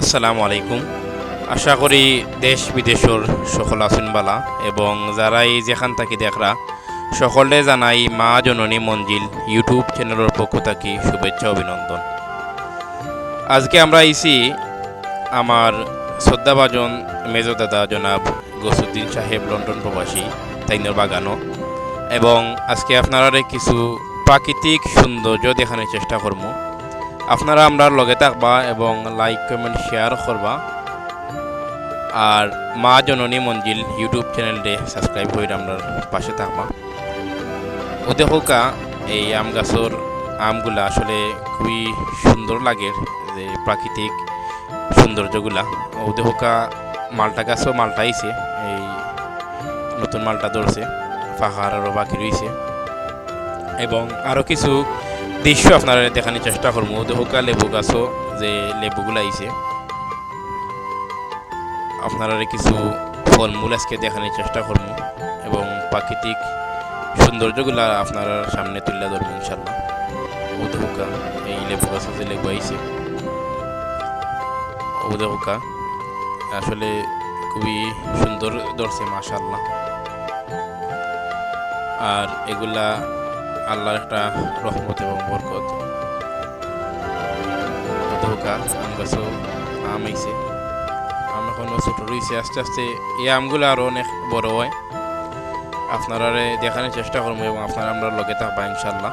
আসসালামু আলাইকুম। আশা করি দেশ বিদেশের সকল আছেন বালা এবং যারাই যেখান থাকি দেখরা সকলে জানাই মা জননী মঞ্জিল ইউটিউব চ্যানেলের পক্ষ থাকি শুভেচ্ছা অভিনন্দন। আজকে আমরা আইছি আমার শ্রদ্ধাভাজন মেজো দাদা জনাব গসুদ্দিন সাহেব লন্ডন প্রবাসী তাইনের বাগানো, এবং আজকে আপনারা কিছু প্রাকৃতিক সৌন্দর্য দেখানোর চেষ্টা করবো। আপনারা আমরা লগে থাকবা এবং লাইক কমেন্ট শেয়ার করবা, আর মা জননী মঞ্জিল ইউটিউব চ্যানেলটি সাবস্ক্রাইব করে আমরা পাশে থাকবা। ও দেখোকা এই আম গাছর আমগুলা আসলে খুবই সুন্দর লাগে, যে প্রাকৃতিক সৌন্দর্যগুলা। ও দেখোকা মালটা গাছও মালটা আইছে, এই নতুন মালটা ধরছে, ফাঁকা আরও বাকি রয়েছে, এবং আরও কিছু দৃশ্য আপনারা দেখানোর চেষ্টা করবো। দেখোকা লেবু গাছও যে লেবুগুলো আইছে, আপনারা কিছু ফলমূল আজকে দেখানোর চেষ্টা করবো এবং প্রাকৃতিক সৌন্দর্যগুলা আপনার সামনে তুলে ধরবো ইনশাল্লাহ। উদহুকা এই লেবু গাছে যে লেবু আইছে, উদহুকা আসলে খুবই সুন্দর ধরছে মাশাল্লাহ। আর এগুলা আল্লাহর একটা রহমত এবং বরকত। উদহুকা আম গাছও আম আইছে, আম এখনো ছোট রয়েছে, আস্তে আস্তে এই আমগুলো আরও অনেক বড় হয়। আপনারা দেখানোর চেষ্টা করবো এবং আপনারা আমরা লগে থাকবা ইনশাল্লাহ।